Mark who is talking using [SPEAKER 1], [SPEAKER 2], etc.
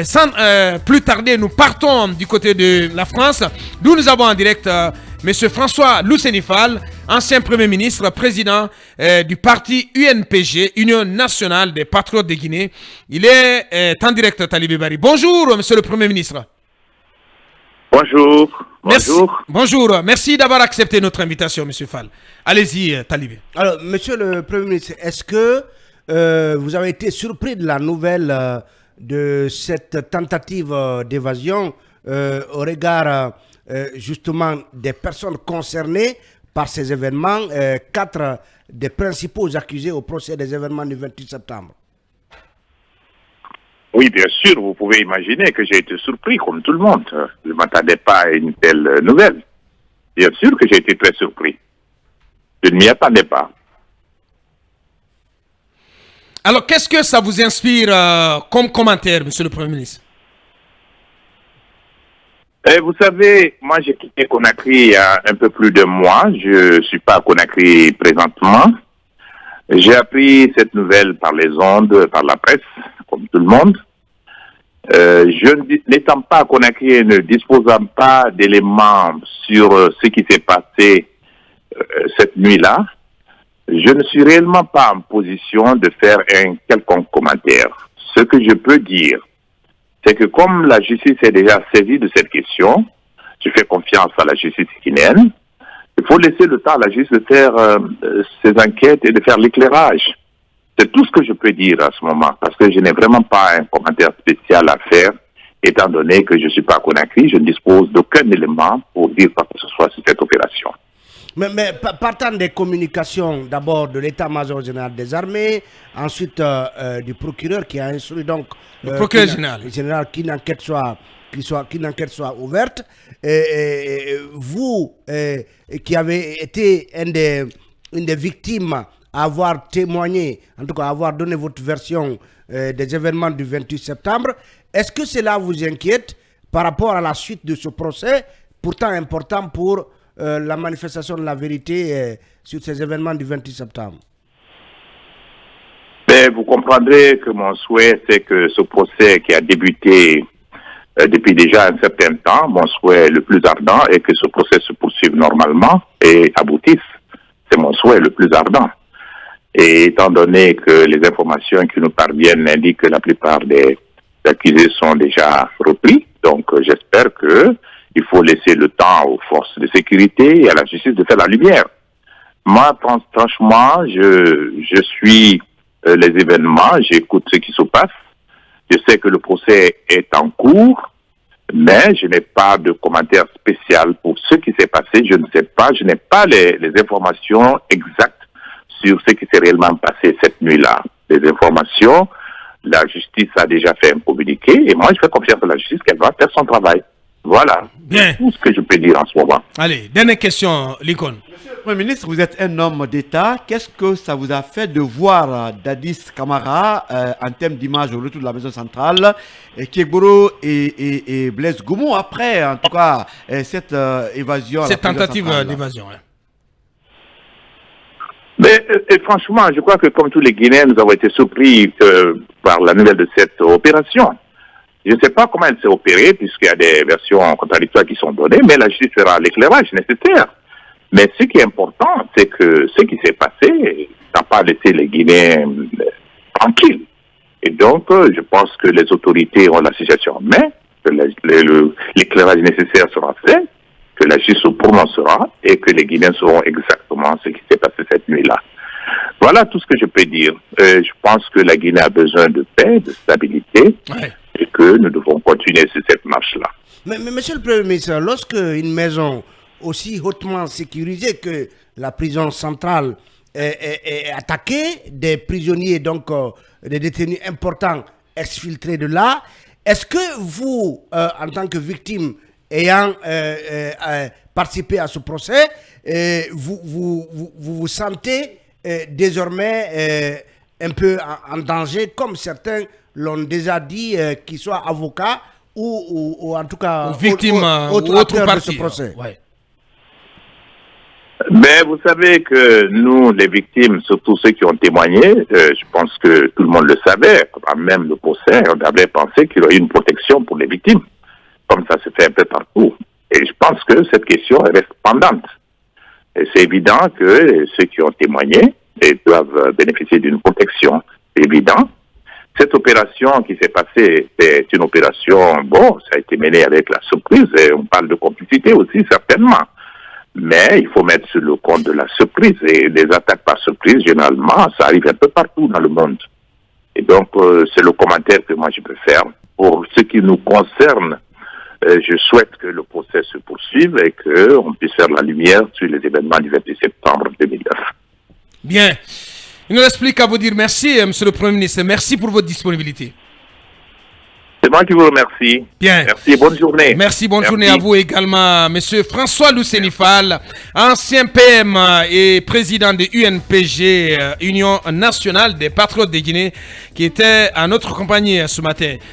[SPEAKER 1] Sans plus tarder, nous partons du côté de la France, d'où nous avons en direct M. François Loucenifal, ancien Premier ministre, président du parti UNPG, Union nationale des patriotes de Guinée. Il est en direct, Talibé Bari. Bonjour, Monsieur le Premier ministre.
[SPEAKER 2] Bonjour.
[SPEAKER 1] Merci. Bonjour. Merci d'avoir accepté notre invitation, Monsieur Fall. Allez-y, Talibé.
[SPEAKER 3] Alors, Monsieur le Premier ministre, est-ce que vous avez été surpris de la nouvelle de cette tentative d'évasion au regard justement des personnes concernées par ces événements, 4 des principaux accusés au procès des événements du 28 septembre?
[SPEAKER 2] Oui, bien sûr, vous pouvez imaginer que j'ai été surpris, comme tout le monde. Je ne m'attendais pas à une telle nouvelle. Bien sûr que j'ai été très surpris. Je ne m'y attendais pas.
[SPEAKER 1] Alors, qu'est-ce que ça vous inspire comme commentaire, Monsieur le Premier ministre?
[SPEAKER 2] Vous savez, moi j'ai quitté Conakry il y a un peu plus de mois. Je ne suis pas à Conakry présentement. J'ai appris cette nouvelle par les ondes, par la presse, comme tout le monde. Je n'étant pas à Conakry et ne disposant pas d'éléments sur ce qui s'est passé cette nuit-là, je ne suis réellement pas en position de faire un quelconque commentaire. Ce que je peux dire, c'est que comme la justice est déjà saisie de cette question, je fais confiance à la justice guinéenne. Il faut laisser le temps à la justice de faire ses enquêtes et de faire l'éclairage. C'est tout ce que je peux dire à ce moment, parce que je n'ai vraiment pas un commentaire spécial à faire, étant donné que je ne suis pas à Conakry, je ne dispose d'aucun élément pour dire quoi que ce soit sur cette opération.
[SPEAKER 3] Mais partant des communications, d'abord de l'état-major général des armées, ensuite du procureur qui a instruit donc
[SPEAKER 1] le procureur général
[SPEAKER 3] qu'une enquête soit ouverte, vous qui avez été une des victimes à avoir témoigné, en tout cas à avoir donné votre version des événements du 28 septembre, est-ce que cela vous inquiète par rapport à la suite de ce procès, pourtant important pour la manifestation de la vérité sur ces événements du 28 septembre?
[SPEAKER 2] Mais vous comprendrez que mon souhait, c'est que ce procès qui a débuté depuis déjà un certain temps, mon souhait le plus ardent est que ce procès se poursuive normalement et aboutisse. C'est mon souhait le plus ardent. Et étant donné que les informations qui nous parviennent indiquent que la plupart des accusés sont déjà repris, donc j'espère qu'il faut laisser le temps aux forces de sécurité et à la justice de faire la lumière. Moi, franchement, je suis les événements, j'écoute ce qui se passe. Je sais que le procès est en cours, mais je n'ai pas de commentaire spécial pour ce qui s'est passé. Je ne sais pas, je n'ai pas les informations exactes sur ce qui s'est réellement passé cette nuit-là. Les informations, la justice a déjà fait un communiqué et moi je fais confiance à la justice qu'elle va faire son travail. Voilà.
[SPEAKER 1] Bien.
[SPEAKER 2] Tout ce que je peux dire en ce moment.
[SPEAKER 1] Allez, dernière question, Lincoln.
[SPEAKER 4] Monsieur le Premier ministre, vous êtes un homme d'État. Qu'est-ce que ça vous a fait de voir Dadis Camara en termes d'image au retour de la maison centrale, Kiegboro et Blaise Goumou après, en tout cas, cette évasion?
[SPEAKER 1] Cette tentative d'évasion. Hein.
[SPEAKER 2] Mais franchement, je crois que comme tous les Guinéens, nous avons été surpris par la nouvelle de cette opération. Je ne sais pas comment elle s'est opérée, puisqu'il y a des versions contradictoires qui sont données, mais la justice fera l'éclairage nécessaire. Mais ce qui est important, c'est que ce qui s'est passé n'a pas laissé les Guinéens tranquilles. Et donc, je pense que les autorités ont la situation en main, que l'éclairage nécessaire sera fait, que la justice se prononcera et que les Guinéens sauront exactement ce qui s'est passé cette nuit-là. Voilà tout ce que je peux dire. Je pense que la Guinée a besoin de paix, de stabilité, et que nous devons continuer sur cette marche-là.
[SPEAKER 3] Mais Monsieur le Premier ministre, lorsque une maison aussi hautement sécurisée que la prison centrale est attaquée, des prisonniers, donc des détenus importants exfiltrés de là, est-ce que vous, en tant que victime ayant participé à ce procès, vous sentez désormais un peu en danger, comme certains l'ont déjà dit, qu'ils soient avocats ou en tout cas
[SPEAKER 1] victimes ou autre
[SPEAKER 3] acteurs
[SPEAKER 1] partie
[SPEAKER 3] de ce procès?
[SPEAKER 1] Ouais.
[SPEAKER 2] Mais vous savez que nous, les victimes, surtout ceux qui ont témoigné, je pense que tout le monde le savait, même le procès, on avait pensé qu'il y aurait une protection pour les victimes, comme ça se fait un peu partout. Et je pense que cette question reste pendante. Et c'est évident que ceux qui ont témoigné doivent bénéficier d'une protection, c'est évident. Cette opération qui s'est passée, c'est une opération, bon, ça a été mené avec la surprise, et on parle de complicité aussi, certainement. Mais il faut mettre sur le compte de la surprise. Et les attaques par surprise, généralement, ça arrive un peu partout dans le monde. Et donc, c'est le commentaire que moi je peux faire. Pour ce qui nous concerne, je souhaite que le procès se poursuive et qu'on puisse faire la lumière sur les événements du 28 septembre 2009.
[SPEAKER 1] Bien. Il nous reste plus qu'à vous dire merci, Monsieur le Premier ministre. Merci pour votre disponibilité.
[SPEAKER 2] C'est moi qui vous remercie.
[SPEAKER 1] Bien.
[SPEAKER 2] Merci, bonne journée.
[SPEAKER 1] Merci, bonne journée à vous également, Monsieur François Lousenifal, ancien PM et président de UNPG, Union nationale des patriotes de Guinée, qui était à notre compagnie ce matin.